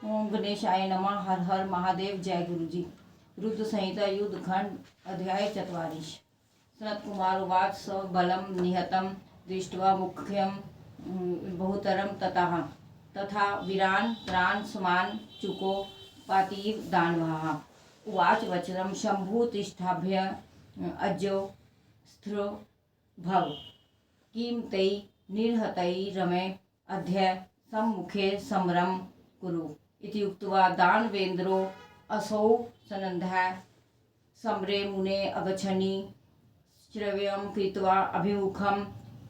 ओम गणेशाय नमः। हर हर महादेव। जय गुरु जी। रुद्र संहिता युद्ध खंड अध्याय 44। सनत कुमार उवाच स बलम निहतम दृष्ट्वा मुख्यम बहुतरम तथा वीरान त्रान समान चुको पातीव दानवः। उवाच वचनम शंभु तिष्ठाभ्य अज्यो स्थिरो भव किम तै निर्हतै रमे अध्य सम्मुखे समरम कुरु इति उक्त्वा दानवेन्द्रो असौ सनन्दः समरे मुने अगच्छनि श्रव्यं कृत्वा अभिमुखं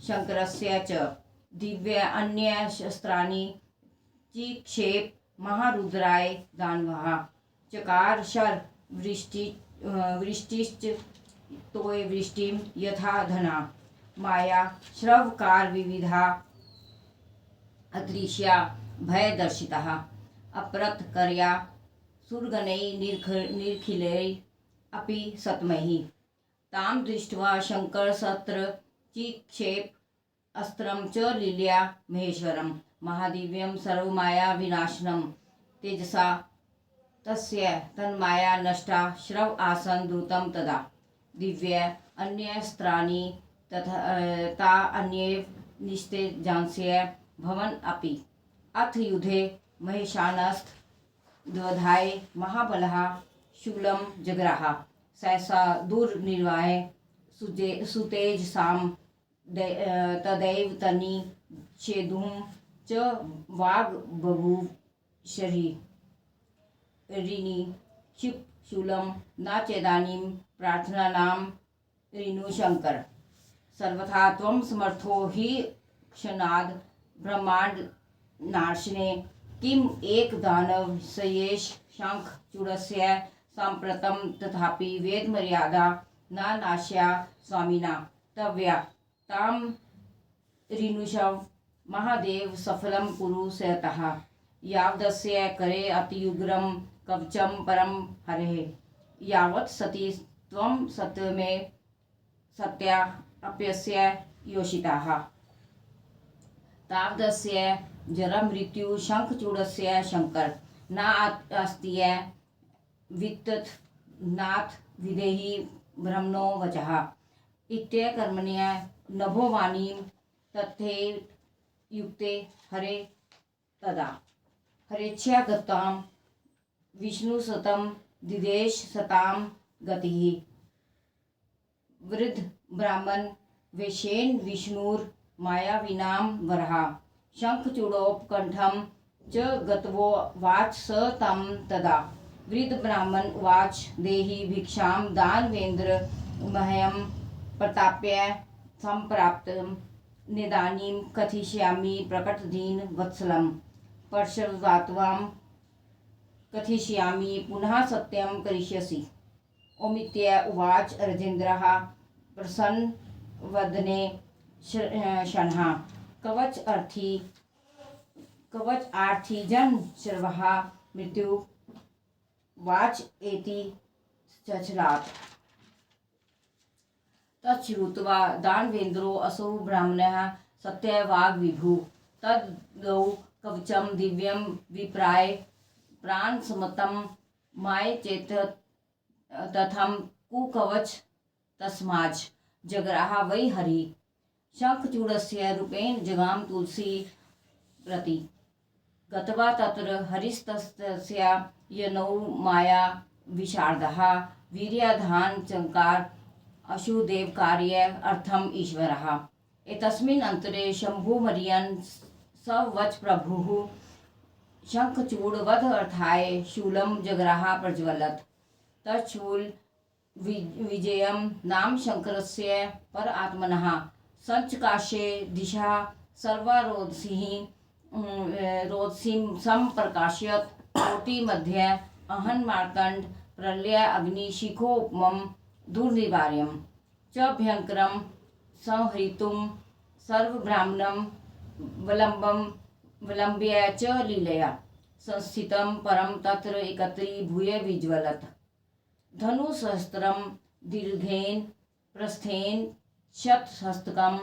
शङ्करस्य च दिव्य अन्यशस्त्राणि चिक्षेप महारुद्राय दानवः चकार शर वृष्टिश्च तोय वृष्टिं यथा धना माया श्रवकार विविधा अदृश्या भयदर्शितः अप्रतकर्या सुरगणैः निर्खिलैः अपि सत्मैः तां दृष्ट्वा शङ्करशस्त्र चिक्षेप अस्त्रं च लीलया महेश्वरं महादिव्यं सर्वमायाविनाशनं तेजसा तस्य तन्माया नष्टा श्रव आसन् द्रुतं तदा दिव्य अन्यस्त्राणि तथा अन्ये निस्तेजांस्य भवन अपि अथ युद्धे महेशानस्थ द्वधाय महाबलः शूलं जग्राह सहसा दुर्निर्वाहे सुतेजसां तदैव तनि छेदुं च वाग्बभूव शरीरिणी क्षिप शूलं न चेदानीं प्रार्थनानां ऋणुशङ्कर सर्वथा त्वं समर्थो हि क्षणाद् ब्रह्मांड नाशने किम एक दानव सयेश शंख चूड़स्य सांप्रतम तथापि वेद मर्यादा न नाश्या स्वामिना तव्या ताम ऋनुषव महादेव सफलम कुरु सतः यावदस्य करे अतियुग्रम कवचम परम हरे यावत् सती त्वं सत्यमे सत्या अप्यस्य योषिताः तावदस्य जरा मृत्यु शंखचूड़स्य शंकर न अस्ति वित्तथ नाथ विदेहि ब्रह्मणो वचः इत्यकर्मण्य नभो वाणीं तथे युक्ते हरे तदा हरेच्छा गतां विष्णुसतं दिदेश सतां गतिः वृद्ध ब्राह्मण वेशेन विष्णुर मायाविनां वरहा शंखचूड़ोपकण्ठं च गत्वो वाच स तं तदा वृद्ध ब्राह्मण उवाच देहि भिक्षां दानवेन्द्र मह्यं प्रताप्य सम्प्राप्तं निदानीं कथिष्यामि प्रकटदीन वत्सलं परशुरात्वां कथिष्यामि पुनः सत्यं करिष्यसि ओमित्य उवाच राजेन्द्रः प्रसन्नवदने शनः कवच आर्थी जन सर्वः मृत्यु वाच एति चचलात् तच्छ्रुत्वा दानवेन्द्रो असौ ब्राह्मणः सत्यवाग्विभुः तद्गौ कवचं दिव्यं विप्राय प्राणसमतं माय चेत तथं कुकवच तस्माज् जग्राह वै हरि शंखचूड़स्य रूपेण जगाम तुलसी प्रति गत्वा तत्र हरिस्तस्य यनौ माया विशारदः वीर्याधान चंकार अशुदेवकार्य अर्थम ईश्वरः एतस्मिन् अंतरे शंभुमर्यन् सवच प्रभुः शंखचूड़वध अर्थाय शूलं जग्राह प्रज्वलत् तच्छूल विजयं नाम शंकरस्य पर आत्मनः संचकाशे दिशा रोदसीं संप्रकाशयत् कोटि मध्य अहन मार्तंड प्रलय अग्निशिखोपमं दुर्निवार्यं च भयंकरं संहृतुं सर्वब्राह्मणं विलम्ब्य च लीलया संस्थितं परं तत्र एकत्रीभूय विज्वलत् धनुसहस्त्रं दीर्घेन प्रस्थेन शतहस्तकं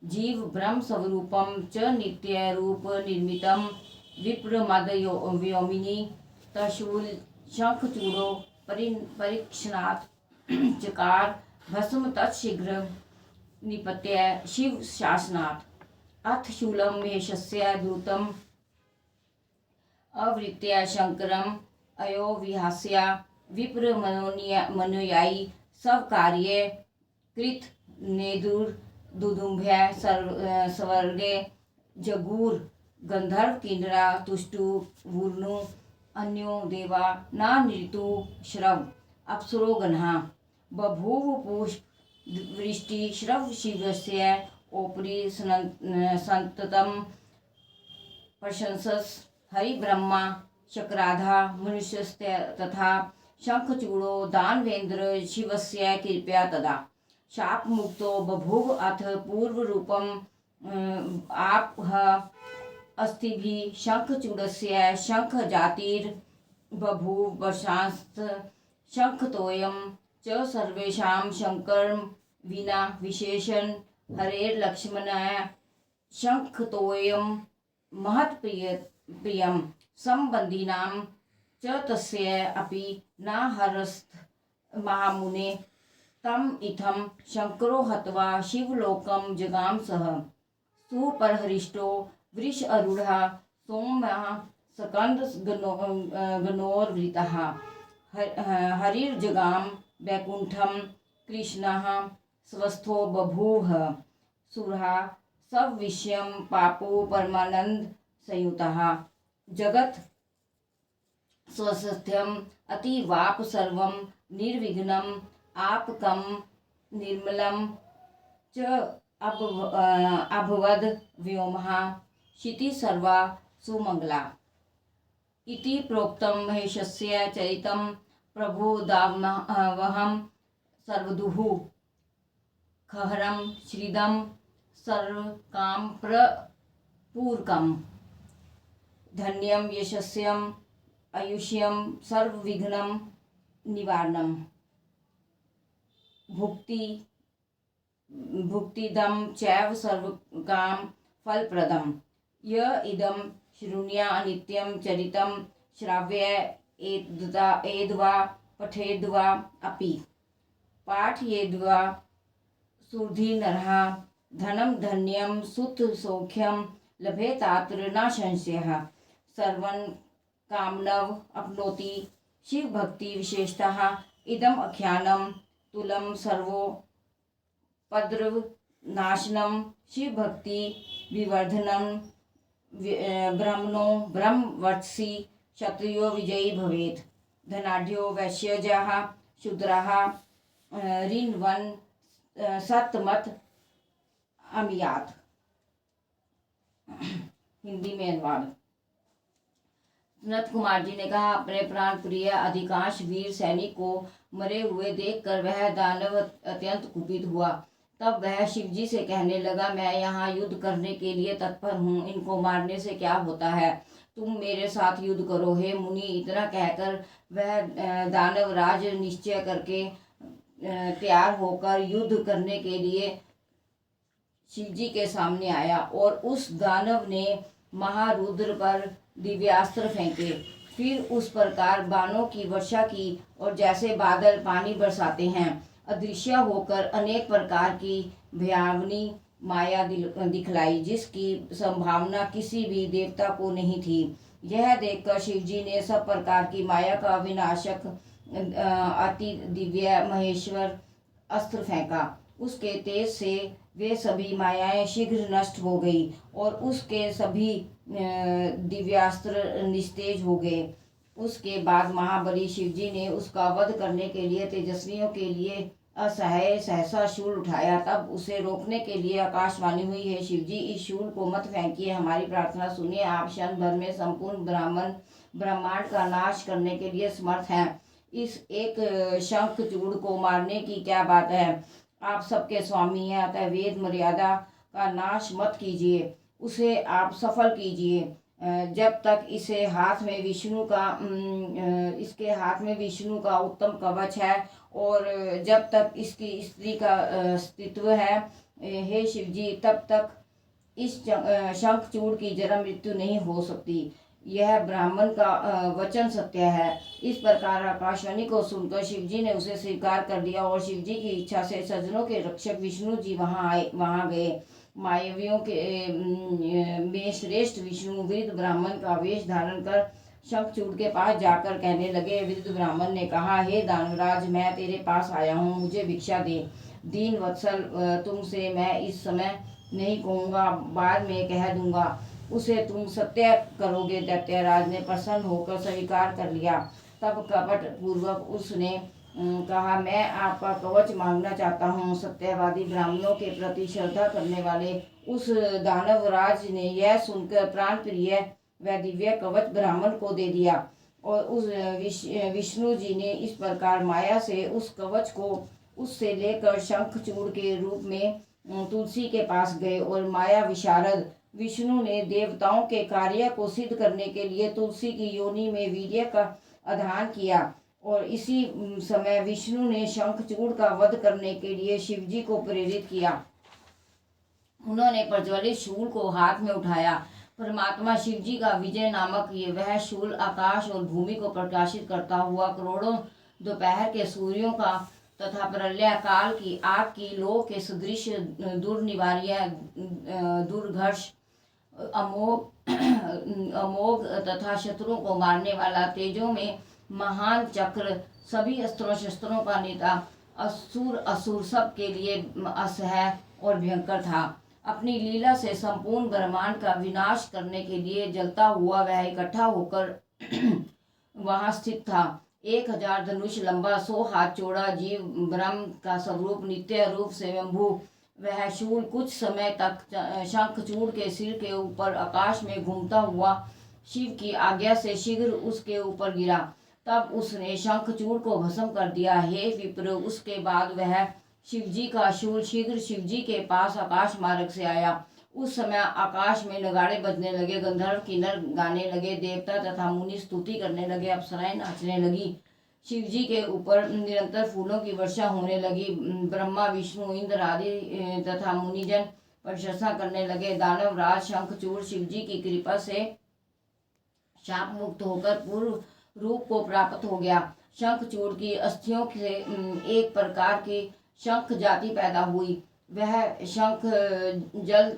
जीव ब्रह्म स्वरूपं च नित्य रूप निर्मितं विप्रमद व्योमिनी त्रिशूल शंखचूड़ो परीक्षणात् चकार भस्म तत्शीघ्र निपत्य शिव शासनात् अथ शूलम यशस्य दूतम अवृत्य शंकरम अयो विहास्या विप्र मनोयायी सब कार्य कृत नेदुर दुदुम्भ्य स्वर्गे जगूर गंधर्व किन्नरा तुष्टु वूर्णु अन्यो देवा नानृतु श्रव अप्सरो गन्हा बभूव पुष्प वृष्टि श्रव शिवस्य ओपरि संततम प्रशंसस हरि ब्रह्मा शक्राधा मनुष्यस्य तथा शंखचूड़ो दानवेन्द्र शिवस्य कृपया तदा शाप मुक्तो बभूव अथ पूर्व रूपम आपह अस्थिभिः शंखचूड़स्य शंख जातिर् बभूव वर्षांस्त शंखतोयं च सर्वेषां शंकर विना विशेषण हरेर्लक्ष्मणाय शंखतोयं महत्प्रियं संबंधिनां च तस्य अपि न हरस्त महामुने तम इत्थं शंकरो हत्वा शिवलोकं जगाम सः सुपरहरिष्टो वृष अरूढ़ा सौम्यः सकंद गणोर्वृतः हरिर्जगाम वैकुंठम कृष्णः स्वस्थो बभूव सुरहा सविष्यं पापो परमानंद संयुतः जगत स्वस्त्यम अतिवाप सर्वं निर्विघ्नं आपकं निर्मलं च अभवद व्योमः क्षिति सर्वा सुमंगला इति प्रोक्तं महेशस्य चरितं प्रबोधावहं सर्वदुः खहरं श्रीदं सर्वकाम प्रपूरकं धन्यं यशस्यं आयुष्यं सर्वविघ्नं निवारणं भुक्तिदं चैव सर्वकाम फलप्रदं य इदं शृणुया नित्यं चरितं श्राव्य एद्वा पठेद्वा अपि पाठयेद्वा सुधीनरः धनं धन्यं सुत सौख्यं लभेतात्र न संशयः सर्वं कामनव अपनोति शिव भक्ति विशेषतः इदम आख्यानं तुलं सर्वोपद्रव नाशनम शिव भक्ति विवर्धनम ब्रह्मणो ब्रह्मवर्षि क्षत्रियो विजयी भवेत् धनाढ्यो वैश्यजाः शूद्राः ऋण्वन सतमत अमियात। हिंदी में अनुवाद। नंद कुमार जी ने कहा, अपने प्राण प्रिय अधिकांश वीर सैनिक को मरे हुए देखकर वह दानव अत्यंत कुपित हुआ। तब वह शिवजी से कहने लगा, मैं यहाँ युद्ध करने के लिए तत्पर हूँ, इनको मारने से क्या होता है, तुम मेरे साथ युद्ध करो हे मुनि। इतना कहकर वह दानवराज निश्चय करके तैयार होकर युद्ध करने के लिए शिवजी के सामने आया और उस दानव ने महारुद्र पर दिव्यास्त्र फेंके। फिर उस प्रकार बाणों की वर्षा की और जैसे बादल पानी बरसाते हैं अदृश्य होकर अनेक प्रकार की भयावनी माया दिखलाई, जिसकी संभावना किसी भी देवता को नहीं थी। यह देखकर शिवजी ने सब प्रकार की माया का विनाशक अति दिव्य महेश्वर अस्त्र फेंका। उसके तेज से वे सभी मायाएं शीघ्र नष्ट हो गई और उसके सभी दिव्यास्त्र निस्तेज हो गए। उसके बाद महाबली शिवजी ने उसका वध करने के लिए तेजस्वियों के लिए असहाय सहसा शूल उठाया। तब उसे रोकने के लिए आकाशवाणी हुई, है शिवजी, इस शूल को मत फेंकिए, हमारी प्रार्थना सुनिए। आप क्षण भर में संपूर्ण ब्रह्मांड का नाश करने के लिए समर्थ हैं। इस एक शंखचूड़ को मारने की क्या बात है? आप सबके स्वामी हैं, अतः वेद मर्यादा का नाश मत कीजिए, उसे आप सफल कीजिए। जब तक इसके हाथ में विष्णु का उत्तम कवच है और जब तक इसकी स्त्री का अस्तित्व है, हे शिवजी, तब तक इस शंखचूड़ की जन्म मृत्यु नहीं हो सकती। यह ब्राह्मण का वचन सत्य है। इस प्रकार आकाशवाणी को सुनकर शिवजी ने उसे स्वीकार कर लिया और शिवजी की इच्छा से सज्जनों के रक्षक विष्णु जी वहां गए। मायावियों के में श्रेष्ठ विष्णु वृद्ध ब्राह्मण का वेश धारण कर शंखचूड़ के पास जाकर कहने लगे। वृद्ध ब्राह्मण ने कहा, हे दानवराज, मैं तेरे पास आया हूँ, मुझे भिक्षा दे। दीन वत्सल, तुमसे मैं इस समय नहीं कहूँगा, बाद में कह दूंगा, उसे तुम सत्य करोगे। दैत्यराज ने प्रसन्न होकर स्वीकार कर लिया। तब कपट पूर्वक उसने कहा, मैं आपका कवच मांगना चाहता हूँ। सत्यवादी ब्राह्मणों के प्रति श्रद्धा करने वाले उस दानवराज ने यह सुनकर प्राण प्रिय व दिव्य कवच ब्राह्मण को दे दिया और उस विष्णु जी ने इस प्रकार माया से उस कवच को उससे लेकर शंखचूड़ के रूप में तुलसी के पास गए और माया विशारद विष्णु ने देवताओं के कार्य को सिद्ध करने के लिए तुलसी की योनि में वीर्य का आधान किया और इसी समय विष्णु ने शंखचूड़ का वध करने के लिए शिवजी को प्रेरित किया। उन्होंने प्रज्वलित शूल को हाथ में उठाया। परमात्मा शिवजी का विजय नामक ये वह शूल आकाश और भूमि को प्रकाशित करता हुआ करोड़ों दोपहर के सूर्यों का तथा प्रलय काल की आग की लो के सदृश दुर्निवार्य दुर्घर्ष अमोघ तथा शत्रुओं को मारने वाला, तेजों में महान चक्र, सभी अस्त्रों शस्त्रों का नेता, असुर सब के लिए असह्य और भयंकर था। अपनी लीला से संपूर्ण ब्रह्मांड का विनाश करने के लिए जलता हुआ वह इकट्ठा होकर वहां स्थित था। 1000 धनुष लंबा, 100 हाथ चौड़ा, जीव ब्रह्म का स्वरूप, नित्य रूप स्वयंभू वह शूल कुछ समय तक शंखचूड़ के सिर के ऊपर आकाश में घूमता हुआ शिव की आज्ञा से शीघ्र उसके ऊपर गिरा। तब उसने शंखचूड़ को भस्म कर दिया। हे विप्र, उसके बाद वह शिवजी का शूल शीघ्र शिवजी के पास आकाश मार्ग से आया। उस समय आकाश में नगाड़े बजने लगे, गंधर्व किन्नर गाने लगे, देवता तथा मुनि स्तुति करने लगे, अप्सराएं नाचने लगी। शिवजी के ऊपर निरंतर फूलों की वर्षा होने लगी। ब्रह्मा, विष्णु, इंद्र आदि तथा मुनिजन प्रशंसा करने लगे। दानव राज शंखचूड़ शिवजी की कृपा से शाप मुक्त होकर पूर्व रूप को प्राप्त हो गया। शंखचूड़ की अस्थियों से एक प्रकार की शंख जाति पैदा हुई। वह शंख जल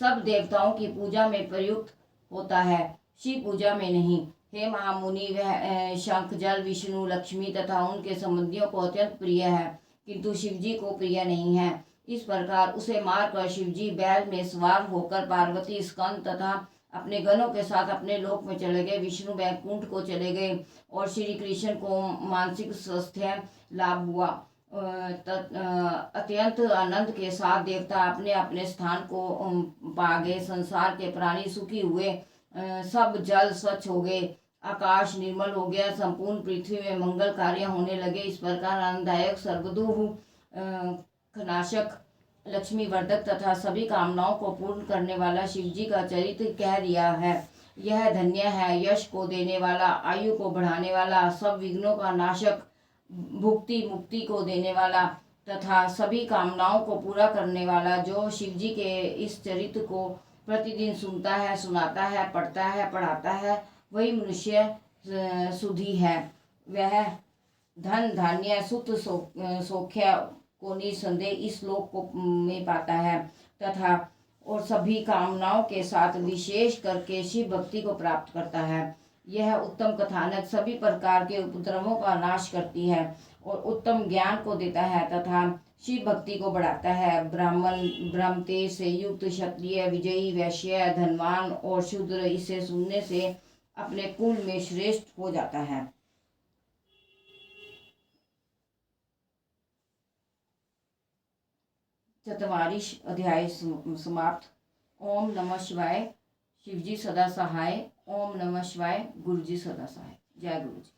सब देवताओं की पूजा में प्रयुक्त होता है, शिव पूजा में नहीं। हे महामुनि, वह शंख जल विष्णु, लक्ष्मी तथा उनके संबंधियों को अत्यंत प्रिय है, किंतु शिवजी को प्रिय नहीं है। इस प्रकार उसे मारकर शिवजी बैल में सवार होकर पार्वती, स्कंद तथा अपने गणों के साथ अपने लोक में चले गए। विष्णु वैकुंठ को चले गए और श्री कृष्ण को मानसिक स्वास्थ्य लाभ हुआ। अत्यंत आनंद के साथ देवता अपने अपने स्थान को पा गए। संसार के प्राणी सुखी हुए, सब जल स्वच्छ हो गए, आकाश निर्मल हो गया, संपूर्ण पृथ्वी में मंगल कार्य होने लगे। इस प्रकार आनंददायक, सर्वदुख नाशक, लक्ष्मी वर्धक तथा सभी कामनाओं को पूर्ण करने वाला शिवजी का चरित्र कह दिया है। यह धन्य है, यश को देने वाला, आयु को बढ़ाने वाला, सब विघ्नों का नाशक, भुक्ति मुक्ति को देने वाला तथा सभी कामनाओं को पूरा करने वाला। जो शिवजी के इस चरित्र को प्रतिदिन सुनता है, सुनाता है, पढ़ता है, पढ़ाता है, वही मनुष्य सुधी है। वह धन धान्य सुत सौख्य को निसंदेह इस लोक को में पाता है तथा और सभी कामनाओं के साथ विशेष करके शिव भक्ति को प्राप्त करता है। यह उत्तम कथानक सभी प्रकार के उपद्रवों का नाश करती है और उत्तम ज्ञान को देता है तथा शिव भक्ति को बढ़ाता है। ब्राह्मण, ब्रह्म तेज से युक्त, क्षत्रिय, विजयी, वैश्य, धनवान और शूद्र इसे सुनने से अपने कुल में श्रेष्ठ हो जाता है। चतवारिश अध्याय समाप्त। ओम नमः शिवाय। शिवजी सदा सहाय। ओम नमः शिवाय। गुरुजी सदा सहाय। जय गुरुजी।